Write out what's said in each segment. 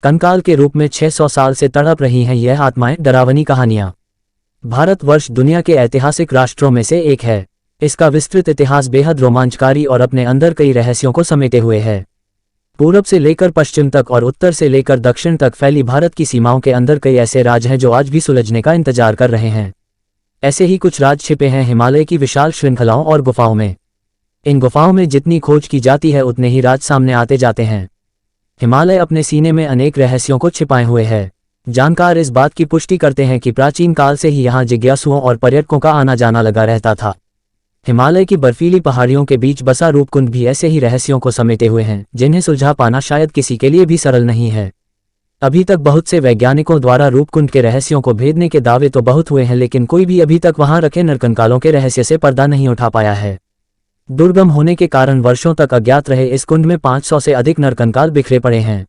कंकाल के रूप में 600 साल से तड़प रही हैं यह आत्माएं। डरावनी कहानियां। भारतवर्ष दुनिया के ऐतिहासिक राष्ट्रों में से एक है। इसका विस्तृत इतिहास बेहद रोमांचकारी और अपने अंदर कई रहस्यों को समेटे हुए है। पूरब से लेकर पश्चिम तक और उत्तर से लेकर दक्षिण तक फैली भारत की सीमाओं के अंदर कई ऐसे राज हैं जो आज भी सुलझने का इंतजार कर रहे हैं। ऐसे ही कुछ राज छिपे हैं हिमालय की विशाल श्रृंखलाओं और गुफाओं में। इन गुफाओं में जितनी खोज की जाती है उतने ही राज सामने आते जाते हैं। हिमालय अपने सीने में अनेक रहस्यों को छिपाए हुए है। जानकार इस बात की पुष्टि करते हैं कि प्राचीन काल से ही यहाँ जिज्ञासुओं और पर्यटकों का आना जाना लगा रहता था। हिमालय की बर्फीली पहाड़ियों के बीच बसा रूपकुंड भी ऐसे ही रहस्यों को समेटे हुए हैं जिन्हें सुलझा पाना शायद किसी के लिए भी सरल नहीं है। अभी तक बहुत से वैज्ञानिकों द्वारा रूपकुंड के रहस्यों को भेदने के दावे तो बहुत हुए हैं, लेकिन कोई भी अभी तक वहां रखे नरकंकालों के रहस्य से पर्दा नहीं उठा पाया है। दुर्गम होने के कारण वर्षों तक अज्ञात रहे इस कुंड में 500 से अधिक नरकंकाल बिखरे पड़े हैं।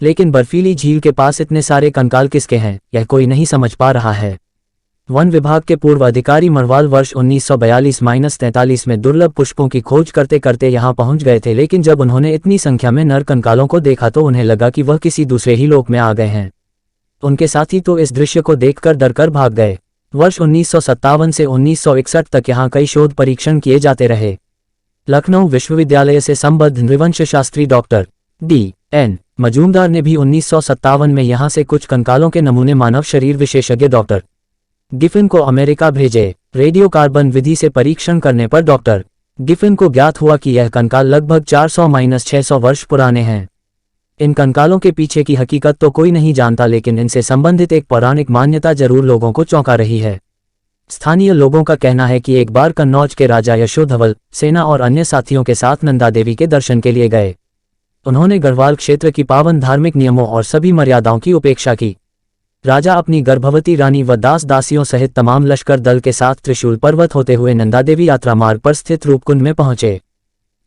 लेकिन बर्फीली झील के पास इतने सारे कंकाल किसके हैं, यह कोई नहीं समझ पा रहा है। वन विभाग के पूर्व अधिकारी मरवाल वर्ष 1942-43 में दुर्लभ पुष्पों की खोज करते करते यहां पहुंच गए थे, लेकिन जब उन्होंने इतनी संख्या में नरकंकालों को देखा तो उन्हें लगा कि वह किसी दूसरे ही लोक में आ गए हैं। उनके साथी तो इस दृश्य को देखकर डरकर भाग गए। वर्ष 1957 से 1961 तक यहाँ कई शोध परीक्षण किए जाते रहे। लखनऊ विश्वविद्यालय से संबद्ध नृवंश शास्त्री डॉक्टर D.N. मजूमदार ने भी 1957 में यहाँ से कुछ कंकालों के नमूने मानव शरीर विशेषज्ञ डॉक्टर गिफिन को अमेरिका भेजे। रेडियो कार्बन विधि से परीक्षण करने पर डॉक्टर गिफिन को ज्ञात हुआ कि यह कंकाल लगभग 400-600 वर्ष पुराने हैं। इन कंकालों के पीछे की हकीकत तो कोई नहीं जानता, लेकिन इनसे संबंधित एक पौराणिक मान्यता जरूर लोगों को चौंका रही है। स्थानीय लोगों का कहना है कि एक बार कन्नौज के राजा यशोधवल सेना और अन्य साथियों के साथ नंदा देवी के दर्शन के लिए गए। उन्होंने गढ़वाल क्षेत्र की पावन धार्मिक नियमों और सभी मर्यादाओं की उपेक्षा की। राजा अपनी गर्भवती रानी व दास दासियों सहित तमाम लश्कर दल के साथ त्रिशूल पर्वत होते हुए नंदा देवी यात्रा मार्ग पर स्थित रूपकुंड में पहुंचे।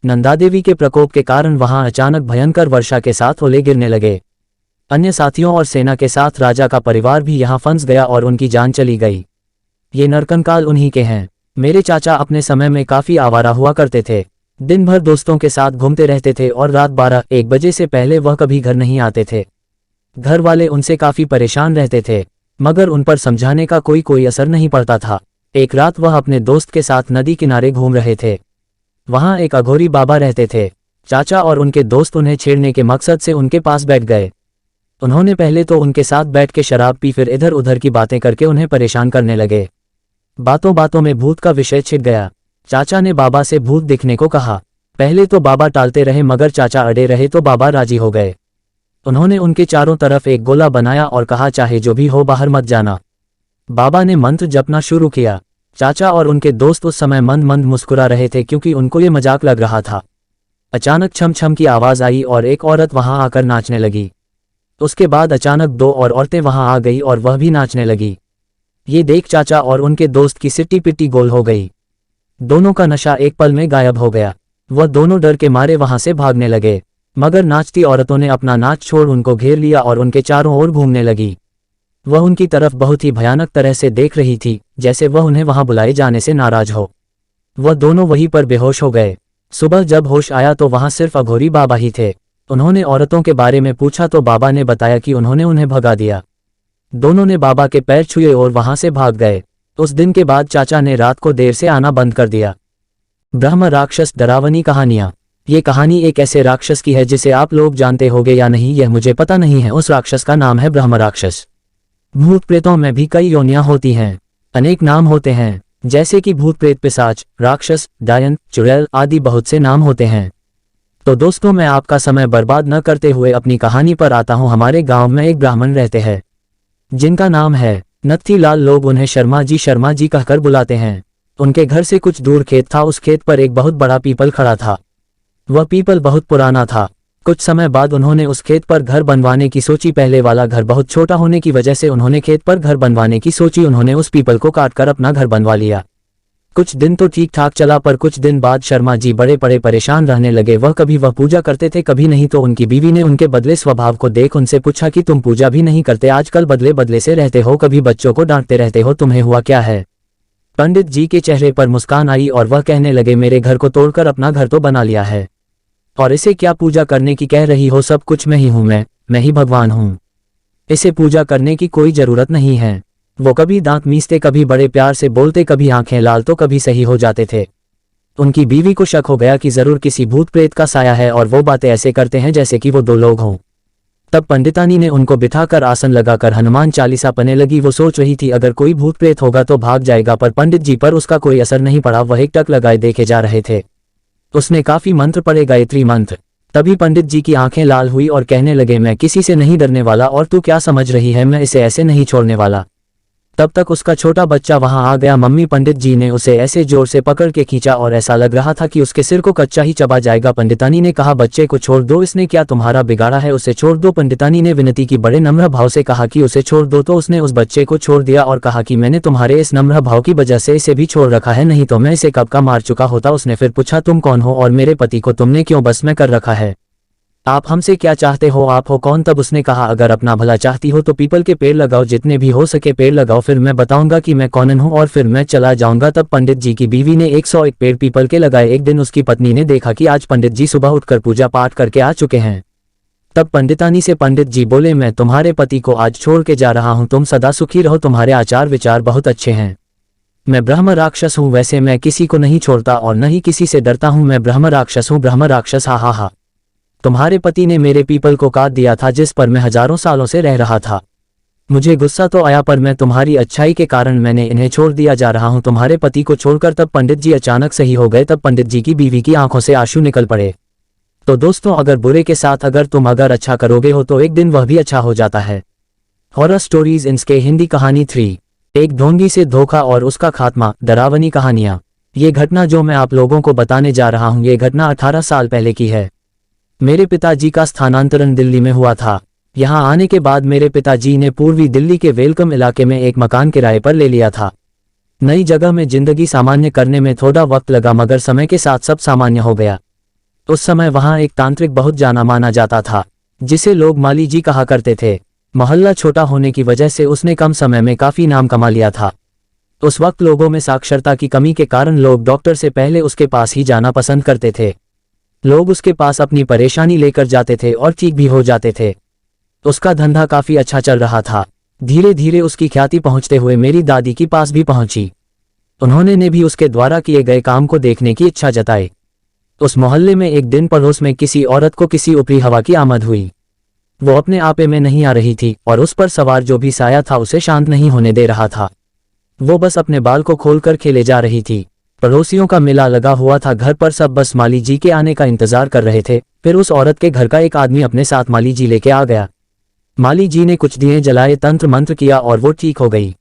नंदा देवी के प्रकोप के कारण वहां अचानक भयंकर वर्षा के साथ ओले गिरने लगे। अन्य साथियों और सेना के साथ राजा का परिवार भी यहां फंस गया और उनकी जान चली गई। ये नरकंकाल उन्हीं के हैं। मेरे चाचा अपने समय में काफी आवारा हुआ करते थे। दिन भर दोस्तों के साथ घूमते रहते थे और रात 12-1 बजे से पहले वह कभी घर नहीं आते थे। घर वाले उनसे काफी परेशान रहते थे, मगर उन पर समझाने का कोई असर नहीं पड़ता था। एक रात वह अपने दोस्त के साथ नदी किनारे घूम रहे थे। वहां एक अघोरी बाबा रहते थे। चाचा और उनके दोस्त उन्हें छेड़ने के मकसद से उनके पास बैठ गए। उन्होंने पहले तो उनके साथ बैठ के शराब पी, फिर इधर उधर की बातें करके उन्हें परेशान करने लगे। बातों बातों में भूत का विषय छिड़ गया। चाचा ने बाबा से भूत दिखने को कहा। पहले तो बाबा टालते रहे, मगर चाचा अड़े रहे तो बाबा राजी हो गए। उन्होंने उनके चारों तरफ एक गोला बनाया और कहा, चाहे जो भी हो बाहर मत जाना। बाबा ने मंत्र जपना शुरू किया। चाचा और उनके दोस्त उस समय मंद मंद मुस्कुरा रहे थे क्योंकि उनको ये मजाक लग रहा था। अचानक छम छम की आवाज आई और एक औरत वहां आकर नाचने लगी। उसके बाद अचानक 2 और औरतें वहां आ गई और वह भी नाचने लगी। ये देख चाचा और उनके दोस्त की सिट्टी पिट्टी गोल हो गई। दोनों का नशा एक पल में गायब हो गया। वह दोनों डर के मारे वहां से भागने लगे, मगर नाचती औरतों ने अपना नाच छोड़ उनको घेर लिया और उनके चारों ओर घूमने लगी। वह उनकी तरफ बहुत ही भयानक तरह से देख रही थी, जैसे वह उन्हें वहां बुलाए जाने से नाराज हो। वह दोनों वहीं पर बेहोश हो गए। सुबह जब होश आया तो वहां सिर्फ अघोरी बाबा ही थे। उन्होंने औरतों के बारे में पूछा तो बाबा ने बताया कि उन्होंने उन्हें भगा दिया। दोनों ने बाबा के पैर छुए और वहां से भाग गए। उस दिन के बाद चाचा ने रात को देर से आना बंद कर दिया। ब्रह्म राक्षस। डरावनी कहानियां। ये कहानी एक ऐसे राक्षस की है जिसे आप लोग जानते होंगे या नहीं यह मुझे पता नहीं है। उस राक्षस का नाम है ब्रह्म राक्षस। भूत प्रेतों में भी कई योनियां होती हैं। अनेक नाम होते हैं, जैसे कि भूत प्रेत, पिशाच, राक्षस, डायन, चुड़ैल आदि बहुत से नाम होते हैं। तो दोस्तों, मैं आपका समय बर्बाद न करते हुए अपनी कहानी पर आता हूँ। हमारे गाँव में एक ब्राह्मण रहते हैं जिनका नाम है नत्थी लाल। लोग उन्हें शर्मा जी कहकर बुलाते हैं। उनके घर से कुछ दूर खेत था। उस खेत पर एक बहुत बड़ा पीपल खड़ा था। वह पीपल बहुत पुराना था। कुछ समय बाद उन्होंने उस खेत पर घर बनवाने की सोची। पहले वाला घर बहुत छोटा होने की वजह से उन्होंने खेत पर घर बनवाने की सोची। उन्होंने उस पीपल को काटकर अपना घर बनवा लिया। कुछ दिन तो ठीक ठाक चला, पर कुछ दिन बाद शर्मा जी बड़े परेशान रहने लगे। कभी वह पूजा करते थे, कभी नहीं। तो उनकी बीवी ने उनके बदले स्वभाव को देख उनसे पूछा कि तुम पूजा भी नहीं करते, आजकल बदले बदले से रहते हो, कभी बच्चों को डांटते रहते हो, तुम्हें हुआ क्या है? पंडित जी के चेहरे पर मुस्कान आई और वह कहने लगे, मेरे घर को तोड़कर अपना घर तो बना लिया है, और इसे क्या पूजा करने की कह रही हो, सब कुछ मैं ही हूं। मैं मैं ही भगवान हूँ, इसे पूजा करने की कोई जरूरत नहीं है। वो कभी दांत मीसते, कभी बड़े प्यार से बोलते, कभी आंखें लाल तो कभी सही हो जाते थे। उनकी बीवी को शक हो गया कि जरूर किसी भूत प्रेत का साया है और वो बातें ऐसे करते हैं जैसे कि वो दो लोग हों। तब पंडितानी ने उनको बिठाकर आसन लगाकर हनुमान चालीसा पढ़ने लगी। वो सोच रही थी अगर कोई भूत प्रेत होगा तो भाग जाएगा, पर पंडित जी पर उसका कोई असर नहीं पड़ा। वह एक टक लगाए देखे जा रहे थे। उसने काफी मंत्र पढ़े, गायत्री मंत्र। तभी पंडित जी की आंखें लाल हुई और कहने लगे, मैं किसी से नहीं डरने वाला, और तू क्या समझ रही है, मैं इसे ऐसे नहीं छोड़ने वाला। तब तक उसका छोटा बच्चा वहां आ गया। मम्मी, पंडित जी ने उसे ऐसे जोर से पकड़ के खींचा और ऐसा लग रहा था कि उसके सिर को कच्चा ही चबा जाएगा। पंडितानी ने कहा, बच्चे को छोड़ दो, इसने क्या तुम्हारा बिगाड़ा है, उसे छोड़ दो। पंडितानी ने विनती की, बड़े नम्र भाव से कहा कि उसे छोड़ दो। तो उसने उस बच्चे को छोड़ दिया और कहा कि मैंने तुम्हारे इस नम्र भाव की वजह से इसे भी छोड़ रखा है, नहीं तो मैं इसे कब का मार चुका होता। उसने फिर पूछा, तुम कौन हो और मेरे पति को तुमने क्यों बस में कर रखा है, आप हमसे क्या चाहते हो, आप हो कौन। तब उसने कहा, अगर अपना भला चाहती हो तो पीपल के पेड़ लगाओ, जितने भी हो सके पेड़ लगाओ, फिर मैं बताऊंगा कि मैं कौन हूं और फिर मैं चला जाऊंगा। तब पंडित जी की बीवी ने 101 पेड़ पीपल के लगाए। एक दिन उसकी पत्नी ने देखा कि आज पंडित जी सुबह उठकर पूजा पाठ करके आ चुके हैं। तब पंडितानी से पंडित जी बोले, मैं तुम्हारे पति को आज छोड़ के जा रहा हूं, तुम सदा सुखी रहो, तुम्हारे आचार विचार बहुत अच्छे हैं। मैं ब्रह्म राक्षस हूं, वैसे मैं किसी को नहीं छोड़ता और न ही किसी से डरता हूं, मैं ब्रह्म राक्षस हूं, ब्रह्म राक्षस, हा हा हा। तुम्हारे पति ने मेरे पीपल को काट दिया था जिस पर मैं हजारों सालों से रह रहा था। मुझे गुस्सा तो आया, पर मैं तुम्हारी अच्छाई के कारण मैंने इन्हें छोड़ दिया, जा रहा हूं तुम्हारे पति को छोड़कर। तब पंडित जी अचानक सही हो गए। तब पंडित जी की बीवी की आंखों से आंसू निकल पड़े। तो दोस्तों, अगर बुरे के साथ अगर तुम अच्छा करोगे हो तो एक दिन वह भी अच्छा हो जाता है। हॉरर स्टोरीज इनके हिंदी कहानी 3, एक ढोंगी से धोखा और उसका खात्मा, डरावनी कहानियां। ये घटना जो मैं आप लोगों को बताने जा रहा हूं, ये घटना 18 साल पहले की है। मेरे पिताजी का स्थानांतरण दिल्ली में हुआ था। यहां आने के बाद मेरे पिताजी ने पूर्वी दिल्ली के वेलकम इलाके में एक मकान किराए पर ले लिया था। नई जगह में जिंदगी सामान्य करने में थोड़ा वक्त लगा, मगर समय के साथ सब सामान्य हो गया। उस समय वहां एक तांत्रिक बहुत जाना माना जाता था, जिसे लोग माली जी कहा करते थे। मोहल्ला छोटा होने की वजह से उसने कम समय में काफी नाम कमा लिया था। उस वक्त लोगों में साक्षरता की कमी के कारण लोग डॉक्टर से पहले उसके पास ही जाना पसंद करते थे। लोग उसके पास अपनी परेशानी लेकर जाते थे और ठीक भी हो जाते थे। उसका धंधा काफी अच्छा चल रहा था। धीरे धीरे उसकी ख्याति पहुंचते हुए मेरी दादी के पास भी पहुंची। उन्होंने ने भी उसके द्वारा किए गए काम को देखने की इच्छा जताई। उस मोहल्ले में एक दिन पड़ोस में किसी औरत को किसी ऊपरी हवा की आमद हुई। वो अपने आपे में नहीं आ रही थी और उस पर सवार जो भी साया था उसे शांत नहीं होने दे रहा था। वो बस अपने बाल को खोलकर खेले जा रही थी। पड़ोसियों का मेला लगा हुआ था, घर पर सब बस माली जी के आने का इंतजार कर रहे थे। फिर उस औरत के घर का एक आदमी अपने साथ माली जी लेके आ गया। माली जी ने कुछ दिए जलाए, तंत्र मंत्र किया और वो ठीक हो गई।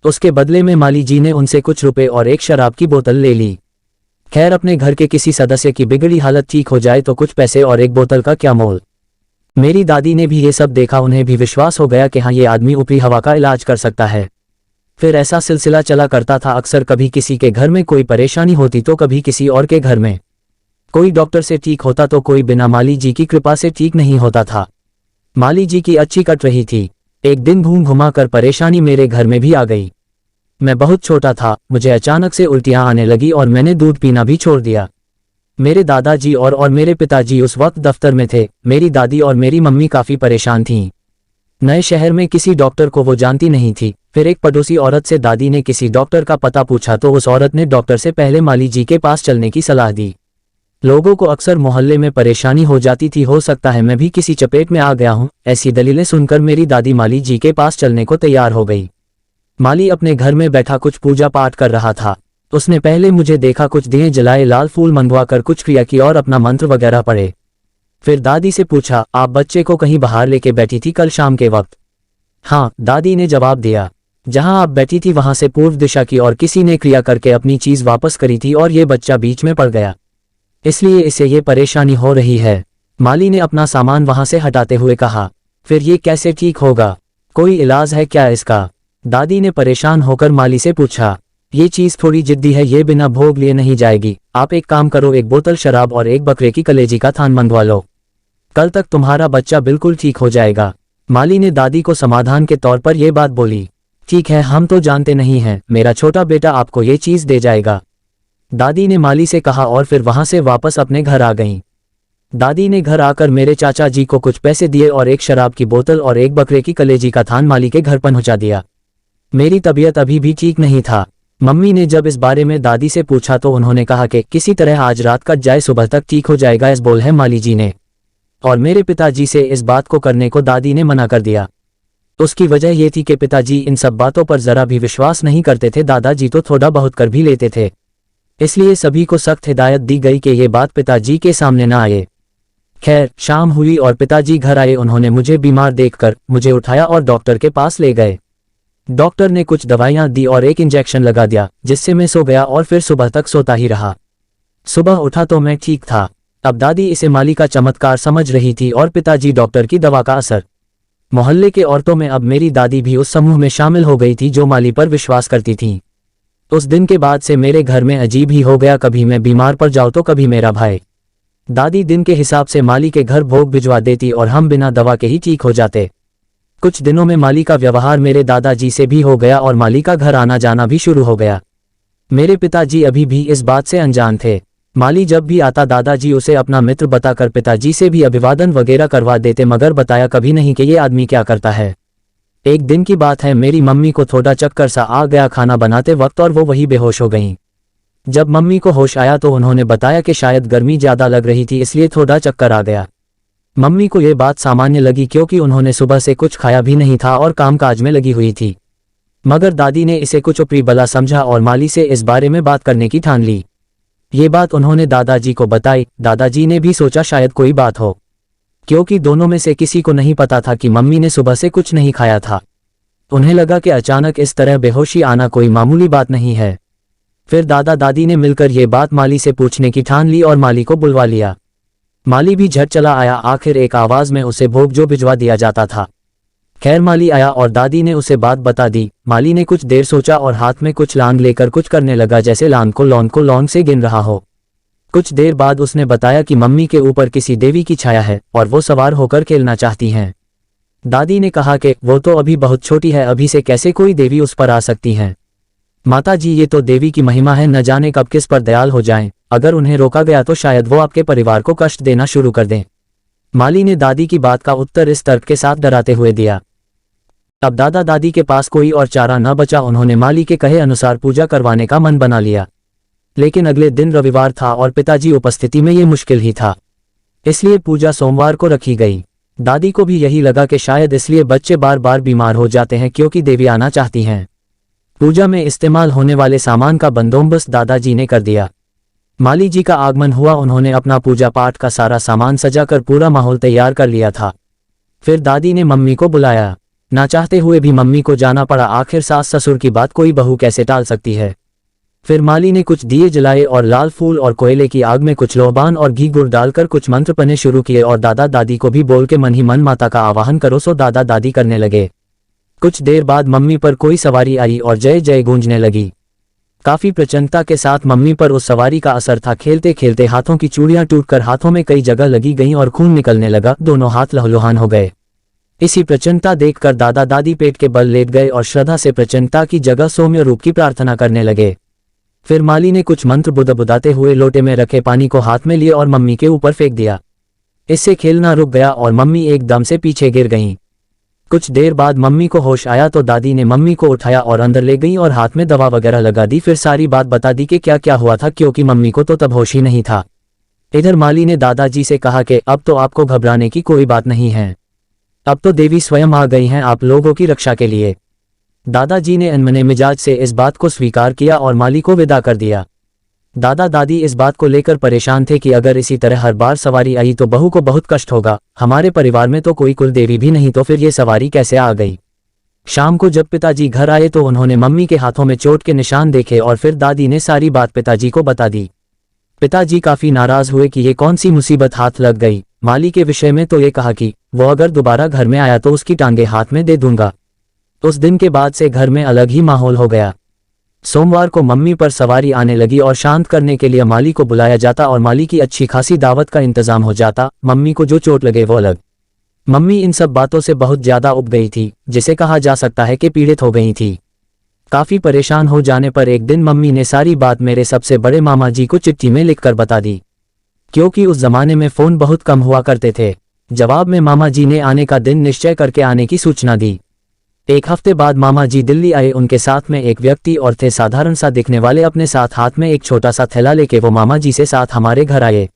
उसके बदले में माली जी ने उनसे कुछ रुपए और एक शराब की बोतल ले ली। खैर, अपने घर के किसी सदस्य की बिगड़ी हालत ठीक हो जाए तो कुछ पैसे और एक बोतल का क्या मोल। मेरी दादी ने भी ये सब देखा, उन्हें भी विश्वास हो गया कि हाँ, ये आदमी ऊपरी हवा का इलाज कर सकता है। फिर ऐसा सिलसिला चला करता था। अक्सर कभी किसी के घर में कोई परेशानी होती तो कभी किसी और के घर में। कोई डॉक्टर से ठीक होता तो कोई बिना माली जी की कृपा से ठीक नहीं होता था। माली जी की अच्छी कट रही थी। एक दिन घूम घुमा कर परेशानी मेरे घर में भी आ गई। मैं बहुत छोटा था, मुझे अचानक से उल्टियां आने लगी और मैंने दूध पीना भी छोड़ दिया। मेरे दादाजी और मेरे पिताजी उस वक्त दफ्तर में थे। मेरी दादी और मेरी मम्मी काफी परेशान थीं। नए शहर में किसी डॉक्टर को वो जानती नहीं थी। फिर एक पड़ोसी औरत से दादी ने किसी डॉक्टर का पता पूछा तो उस औरत ने डॉक्टर से पहले माली जी के पास चलने की सलाह दी। लोगों को अक्सर मोहल्ले में परेशानी हो जाती थी, हो सकता है मैं भी किसी चपेट में आ गया हूं। ऐसी दलीलें सुनकर मेरी दादी माली जी के पास चलने को तैयार हो गई। माली अपने घर में बैठा कुछ पूजा पाठ कर रहा था। उसने पहले मुझे देखा, कुछ दिए जलाए, लाल फूल मंगवा कर कुछ क्रिया की और अपना मंत्र वगैरह पढ़े। फिर दादी से पूछा, आप बच्चे को कहीं बाहर लेके बैठी थी कल शाम के वक्त? हाँ, दादी ने जवाब दिया। जहां आप बैठी थी वहां से पूर्व दिशा की और किसी ने क्रिया करके अपनी चीज वापस करी थी और ये बच्चा बीच में पड़ गया, इसलिए इसे ये परेशानी हो रही है। माली ने अपना सामान वहां से हटाते हुए कहा। फिर ये कैसे ठीक होगा, कोई इलाज है क्या इसका? दादी ने परेशान होकर माली से पूछा। ये चीज थोड़ी जिद्दी है, ये बिना भोग लिए नहीं जाएगी। आप एक काम करो, एक बोतल शराब और एक बकरे की कलेजी का थान मंगवा लो, कल तक तुम्हारा बच्चा बिल्कुल ठीक हो जाएगा। माली ने दादी को समाधान के तौर पर यह बात बोली। ठीक है, हम तो जानते नहीं हैं, मेरा छोटा बेटा आपको ये चीज दे जाएगा, दादी ने माली से कहा और फिर वहां से वापस अपने घर आ गईं। दादी ने घर आकर मेरे चाचा जी को कुछ पैसे दिए और एक शराब की बोतल और एक बकरे की कलेजी का थान माली के घर पहुंचा दिया। मेरी तबीयत अभी भी ठीक नहीं था। मम्मी ने जब इस बारे में दादी से पूछा तो उन्होंने कहा कि किसी तरह आज रात कट जाए, सुबह तक ठीक हो जाएगा, ऐसा बोल है माली जी ने। और मेरे पिताजी से इस बात को करने को दादी ने मना कर दिया। उसकी वजह यह थी कि पिताजी इन सब बातों पर जरा भी विश्वास नहीं करते थे, दादाजी तो थोड़ा बहुत कर भी लेते थे। इसलिए सभी को सख्त हिदायत दी गई कि ये बात पिताजी के सामने ना आए। खैर, शाम हुई और पिताजी घर आए। उन्होंने मुझे बीमार देखकर मुझे उठाया और डॉक्टर के पास ले गए। डॉक्टर ने कुछ दवाइयां दी और एक इंजेक्शन लगा दिया, जिससे मैं सो गया और फिर सुबह तक सोता ही रहा। सुबह उठा तो मैं ठीक था। अब दादी इसे माली का चमत्कार समझ रही थी और पिताजी डॉक्टर की दवा का असर। मोहल्ले के औरतों में अब मेरी दादी भी उस समूह में शामिल हो गई थी जो माली पर विश्वास करती थी। उस दिन के बाद से मेरे घर में अजीब ही हो गया, कभी मैं बीमार पड़ जाऊं तो कभी मेरा भाई। दादी दिन के हिसाब से माली के घर भोग भिजवा देती और हम बिना दवा के ही ठीक हो जाते। कुछ दिनों में माली का व्यवहार मेरे दादाजी से भी हो गया और माली का घर आना जाना भी शुरू हो गया। मेरे पिताजी अभी भी इस बात से अनजान थे। माली जब भी आता दादाजी उसे अपना मित्र बताकर पिताजी से भी अभिवादन वगैरह करवा देते, मगर बताया कभी नहीं कि ये आदमी क्या करता है। एक दिन की बात है, मेरी मम्मी को थोड़ा चक्कर सा आ गया खाना बनाते वक्त और वो वही बेहोश हो गईं। जब मम्मी को होश आया तो उन्होंने बताया कि शायद गर्मी ज्यादा लग रही थी, इसलिए थोड़ा चक्कर आ गया। मम्मी को ये बात सामान्य लगी क्योंकि उन्होंने सुबह से कुछ खाया भी नहीं था और कामकाज में लगी हुई थी। मगर दादी ने इसे कुछ ऊपरी बला समझा और माली से इस बारे में बात करने की ठान ली। ये बात उन्होंने दादाजी को बताई। दादाजी ने भी सोचा शायद कोई बात हो, क्योंकि दोनों में से किसी को नहीं पता था कि मम्मी ने सुबह से कुछ नहीं खाया था। उन्हें लगा कि अचानक इस तरह बेहोशी आना कोई मामूली बात नहीं है। फिर दादा दादी ने मिलकर ये बात माली से पूछने की ठान ली और माली को बुलवा लिया। माली भी झट चला आया। आखिर एक आवाज में उसे भोग जो भिजवा दिया जाता था। खैर, माली आया और दादी ने उसे बात बता दी। माली ने कुछ देर सोचा और हाथ में कुछ लांग लेकर कुछ करने लगा, जैसे लांग को लौंग से गिन रहा हो। कुछ देर बाद उसने बताया कि मम्मी के ऊपर किसी देवी की छाया है और वो सवार होकर खेलना चाहती हैं। दादी ने कहा कि वो तो अभी बहुत छोटी है, अभी से कैसे कोई देवी उस पर आ सकती है। माता जी, ये तो देवी की महिमा है, न जाने कब किस पर दयाल हो जाएं। अगर उन्हें रोका गया तो शायद वो आपके परिवार को कष्ट देना शुरू कर दें। माली ने दादी की बात का उत्तर इस तर्क के साथ डराते हुए दिया। अब दादा दादी के पास कोई और चारा न बचा। उन्होंने माली के कहे अनुसार पूजा करवाने का मन बना लिया। लेकिन अगले दिन रविवार था और पिताजी उपस्थिति में ये मुश्किल ही था, इसलिए पूजा सोमवार को रखी गई। दादी को भी यही लगा कि शायद इसलिए बच्चे बार बार बीमार हो जाते हैं क्योंकि देवी आना चाहती हैं। पूजा में इस्तेमाल होने वाले सामान का बंदोबस्त दादाजी ने कर दिया। माली जी का आगमन हुआ। उन्होंने अपना पूजा पाठ का सारा सामान सजाकर पूरा माहौल तैयार कर लिया था। फिर दादी ने मम्मी को बुलाया। ना चाहते हुए भी मम्मी को जाना पड़ा। आखिर सास ससुर की बात कोई बहू कैसे टाल सकती है। फिर माली ने कुछ दिए जलाए और लाल फूल और कोयले की आग में कुछ लोबान और घी गुड़ डालकर कुछ मंत्र पढ़ने शुरू किए और दादा दादी को भी बोल के मन ही मन माता का आवाहन करो। सो दादा दादी करने लगे। कुछ देर बाद मम्मी पर कोई सवारी आई और जय जय गूंजने लगी। काफी प्रचन्नता के साथ मम्मी पर उस सवारी का असर था। खेलते खेलते हाथों की चूड़ियां टूटकर हाथों में कई जगह लगी गईं और खून निकलने लगा। दोनों हाथ लहलुहान हो गए। इसी प्रचन्नता देखकर दादा दादी पेट के बल लेट गए और श्रद्धा से प्रचन्नता की जगह सौम्य रूप की प्रार्थना करने लगे। फिर माली ने कुछ मंत्र बुदाते हुए लोटे में रखे पानी को हाथ में लिए और मम्मी के ऊपर फेंक दिया। इससे खेलना रुक गया और मम्मी एकदम से पीछे गिर गईं। कुछ देर बाद मम्मी को होश आया तो दादी ने मम्मी को उठाया और अंदर ले गई और हाथ में दवा वगैरह लगा दी। फिर सारी बात बता दी कि क्या क्या हुआ था, क्योंकि मम्मी को तो तब होश ही नहीं था। इधर माली ने दादाजी से कहा कि अब तो आपको घबराने की कोई बात नहीं है, अब तो देवी स्वयं आ गई हैं आप लोगों की रक्षा के लिए। दादाजी ने अनमने मिजाज से इस बात को स्वीकार किया और माली को विदा कर दिया। दादा दादी इस बात को लेकर परेशान थे कि अगर इसी तरह हर बार सवारी आई तो बहू को बहुत कष्ट होगा। हमारे परिवार में तो कोई कुल देवी भी नहीं, तो फिर ये सवारी कैसे आ गई। शाम को जब पिताजी घर आए तो उन्होंने मम्मी के हाथों में चोट के निशान देखे और फिर दादी ने सारी बात पिताजी को बता दी। पिताजी काफी नाराज हुए कि ये कौन सी मुसीबत हाथ लग गई। माली के विषय में तो ये कहा कि वो अगर दोबारा घर में आया तो उसकी टांगे हाथ में दे दूंगा। उस दिन के बाद से घर में अलग ही माहौल हो गया। सोमवार को मम्मी पर सवारी आने लगी और शांत करने के लिए माली को बुलाया जाता और माली की अच्छी खासी दावत का इंतजाम हो जाता। मम्मी को जो चोट लगे वो अलग। मम्मी इन सब बातों से बहुत ज्यादा उब गई थी, जिसे कहा जा सकता है कि पीड़ित हो गई थी। काफी परेशान हो जाने पर एक दिन मम्मी ने सारी बात मेरे सबसे बड़े मामा जी को चिट्ठी में लिखकर बता दी। क्योंकि उस जमाने में फ़ोन बहुत कम हुआ करते थे। जवाब में मामा जी ने आने का दिन निश्चय करके आने की सूचना दी। एक हफ्ते बाद मामा जी दिल्ली आए। उनके साथ में एक व्यक्ति और थे, साधारण सा दिखने वाले। अपने साथ हाथ में एक छोटा सा थैला लेके वो मामा जी से साथ हमारे घर आए।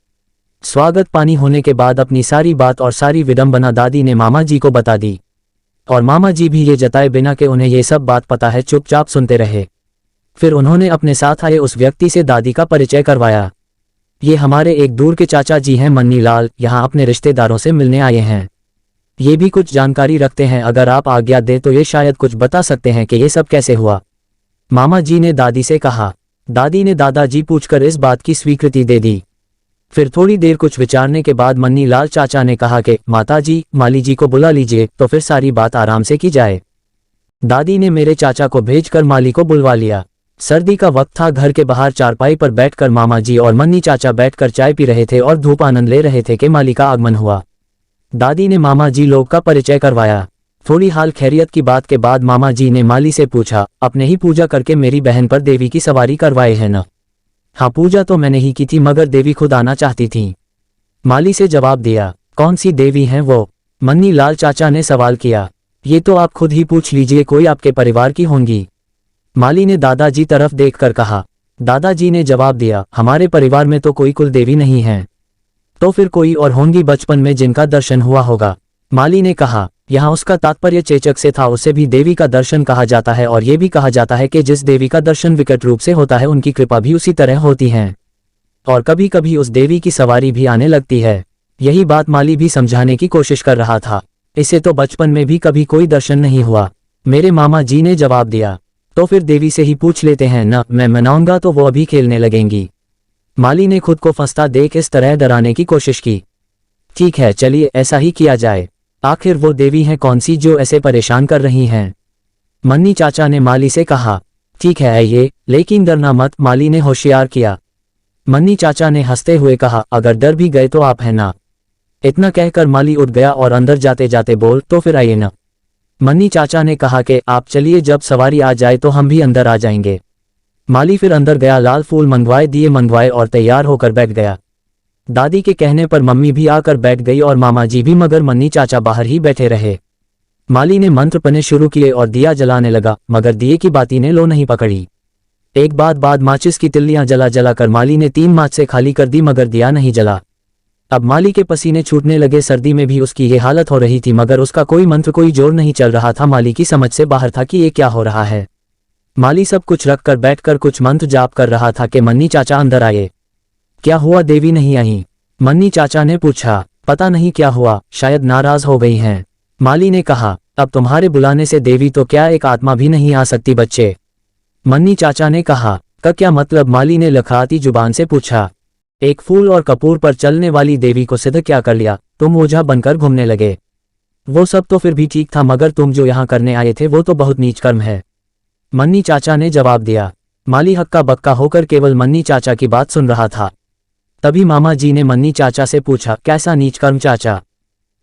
स्वागत पानी होने के बाद अपनी सारी बात और सारी विडंबना दादी ने मामा जी को बता दी, और मामा जी भी ये जताए बिना कि उन्हें ये सब बात पता है चुपचाप सुनते रहे। फिर उन्होंने अपने साथ आए उस व्यक्ति से दादी का परिचय करवाया। ये हमारे एक दूर के चाचा जी हैं, मन्नी लाल, यहाँ अपने रिश्तेदारों से मिलने आए हैं। ये भी कुछ जानकारी रखते हैं, अगर आप आज्ञा दें तो ये शायद कुछ बता सकते हैं कि ये सब कैसे हुआ। मामा जी ने दादी से कहा। दादी ने दादाजी पूछकर इस बात की स्वीकृति दे दी। फिर थोड़ी देर कुछ विचारने के बाद मन्नी लाल चाचा ने कहा कि माताजी, माली जी को बुला लीजिए तो फिर सारी बात आराम से की जाए। दादी ने मेरे चाचा को भेजकर माली को बुलवा लिया। सर्दी का वक्त था। घर के बाहर चारपाई पर बैठकर मामा जी और मन्नी चाचा बैठकर चाय पी रहे थे और धूप आनंद ले रहे थे कि माली का आगमन हुआ। दादी ने मामा जी लोग का परिचय करवाया। थोड़ी हाल खैरियत की बात के बाद मामा जी ने माली से पूछा, अपने ही पूजा करके मेरी बहन पर देवी की सवारी करवाए है न? हाँ, पूजा तो मैंने ही की थी, मगर देवी खुद आना चाहती थी। माली से जवाब दिया। कौन सी देवी हैं वो? मन्नी लाल चाचा ने सवाल किया। ये तो आप खुद ही पूछ लीजिए, कोई आपके परिवार की होंगी। माली ने दादाजी तरफ देखकर कहा। दादाजी ने जवाब दिया, हमारे परिवार में तो कोई कुल देवी नहीं है। तो फिर कोई और होंगी बचपन में जिनका दर्शन हुआ होगा। माली ने कहा। यहाँ उसका तात्पर्य चेचक से था। उसे भी देवी का दर्शन कहा जाता है, और ये भी कहा जाता है कि जिस देवी का दर्शन विकट रूप से होता है उनकी कृपा भी उसी तरह होती है, और कभी कभी उस देवी की सवारी भी आने लगती है। यही बात माली भी समझाने की कोशिश कर रहा था। इसे तो बचपन में भी कभी कोई दर्शन नहीं हुआ, मेरे मामा जी ने जवाब दिया। तो फिर देवी से ही पूछ लेते हैं न, मैं मनाऊंगा तो वो अभी खेलने लगेंगी। माली ने खुद को फंसता देख इस तरह डराने की कोशिश की। ठीक है, चलिए ऐसा ही किया जाए। आखिर वो देवी हैं कौन सी जो ऐसे परेशान कर रही हैं? मन्नी चाचा ने माली से कहा। ठीक है ये, लेकिन डरना मत, माली ने होशियार किया। मन्नी चाचा ने हंसते हुए कहा, अगर डर भी गए तो आप हैं ना। इतना कहकर माली उठ गया और अंदर जाते जाते बोल, तो फिर आइए ना। मन्नी चाचा ने कहा कि आप चलिए, जब सवारी आ जाए तो हम भी अंदर आ जाएंगे। माली फिर अंदर गया, लाल फूल मंगवाए, दिए मंगवाए और तैयार होकर बैठ गया। दादी के कहने पर मम्मी भी आकर बैठ गई और मामा जी भी, मगर मन्नी चाचा बाहर ही बैठे रहे। माली ने मंत्र पढ़ने शुरू किए और दिया जलाने लगा, मगर दिए की बाती ने लो नहीं पकड़ी। एक बाद माचिस की तिल्लियां जला जला कर माली ने 3 माच से खाली कर दी, मगर दिया नहीं जला। अब माली के पसीने छूटने लगे। सर्दी में भी उसकी ये हालत हो रही थी, मगर उसका कोई मंत्र, कोई जोर नहीं चल रहा था। माली की समझ से बाहर था कि ये क्या हो रहा है। माली सब कुछ रखकर बैठकर कुछ मंत्र जाप कर रहा था कि मन्नी चाचा अंदर आए। क्या हुआ, देवी नहीं आई? मन्नी चाचा ने पूछा। पता नहीं क्या हुआ, शायद नाराज हो गई हैं। माली ने कहा। अब तुम्हारे बुलाने से देवी तो क्या एक आत्मा भी नहीं आ सकती बच्चे? मन्नी चाचा ने कहा। का क्या मतलब? माली ने लखड़ाती जुबान से पूछा। एक फूल और कपूर पर चलने वाली देवी को सिद्ध क्या कर लिया? तुम ओझा बनकर घूमने लगे। वो सब तो फिर भी ठीक था, मगर तुम जो यहाँ करने आए थे वो तो बहुत नीच कर्म है, मन्नी चाचा ने जवाब दिया। माली हक्का बक्का होकर केवल मन्नी चाचा की बात सुन रहा था। तभी मामा जी ने मन्नी चाचा से पूछा, कैसा नीच कर्म चाचा?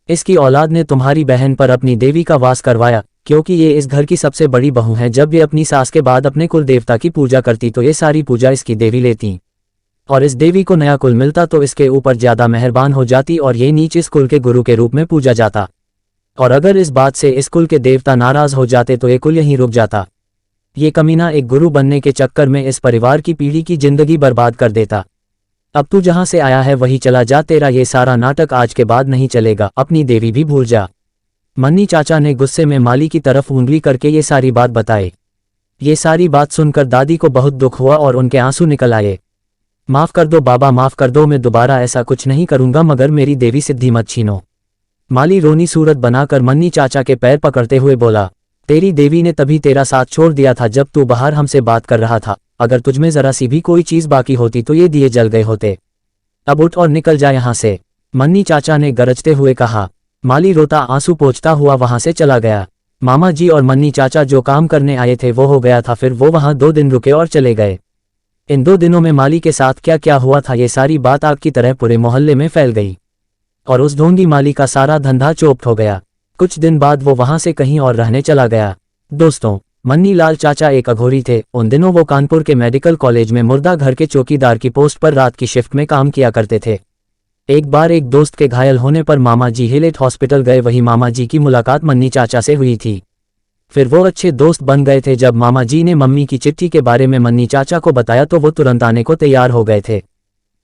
इसकी औलाद ने तुम्हारी बहन पर अपनी देवी का वास करवाया, क्योंकि ये इस घर की सबसे बड़ी बहू है। जब ये अपनी सास के बाद अपने कुल देवता की पूजा करती तो ये सारी पूजा इसकी देवी लेती, और इस देवी को नया कुल मिलता तो इसके ऊपर ज्यादा मेहरबान हो जाती, और ये नीच इस कुल के गुरु के रूप में पूजा जाता। और अगर इस बात से इस कुल के देवता नाराज हो जाते तो ये कुल यहीं रुक जाता। ये कमीना एक गुरु बनने के चक्कर में इस परिवार की पीढ़ी की जिंदगी बर्बाद कर देता। अब तू जहां से आया है वहीं चला जा, तेरा ये सारा नाटक आज के बाद नहीं चलेगा, अपनी देवी भी भूल जा। मन्नी चाचा ने गुस्से में माली की तरफ उंगली करके ये सारी बात बताई। ये सारी बात सुनकर दादी को बहुत दुख हुआ और उनके आंसू निकल आए। माफ कर दो बाबा, माफ कर दो, मैं दोबारा ऐसा कुछ नहीं करूंगा, मगर मेरी देवी सिद्धि मत छीनो। माली रोनी सूरत बनाकर मन्नी चाचा के पैर पकड़ते हुए बोला, तेरी देवी ने तभी तेरा साथ छोड़ दिया था जब तू बाहर हमसे बात कर रहा था। अगर तुझमें जरा सी भी कोई चीज बाकी होती तो ये दिए जल गए होते। अब उठ और निकल जा यहाँ से, मन्नी चाचा ने गरजते हुए कहा। माली रोता आंसू पोंछता हुआ वहां से चला गया। मामा जी और मन्नी चाचा जो काम करने आए थे वो हो गया था, फिर वो वहां 2 दिन रुके और चले गए। इन 2 दिनों में माली के साथ क्या क्या हुआ था ये सारी बात आग की तरह पूरे मोहल्ले में फैल गई, और उस ढोंगी माली का सारा धंधा चौपट हो गया। कुछ दिन बाद वो वहां से कहीं और रहने चला गया। दोस्तों, मन्नी लाल चाचा एक अघोरी थे। उन दिनों वो कानपुर के मेडिकल कॉलेज में मुर्दा घर के चौकीदार की पोस्ट पर रात की शिफ्ट में काम किया करते थे। एक बार एक दोस्त के घायल होने पर मामा जी हिलेट हॉस्पिटल गए। वही मामा जी की मुलाकात मन्नी चाचा से हुई थी। फिर वो अच्छे दोस्त बन गए थे। जब मामा जी ने मम्मी की चिट्ठी के बारे में मन्नी चाचा को बताया तो वो तुरंत आने को तैयार हो गए थे।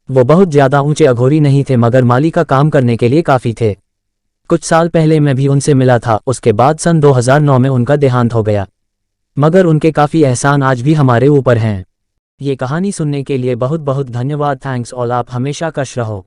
वो बहुत ज्यादा ऊंचे अघोरी नहीं थे मगर माली का काम करने के लिए काफी थे। कुछ साल पहले मैं भी उनसे मिला था। उसके बाद सन 2009 में उनका देहांत हो गया, मगर उनके काफी एहसान आज भी हमारे ऊपर हैं। ये कहानी सुनने के लिए बहुत बहुत धन्यवाद। Thanks all. आप हमेशा खुश रहो।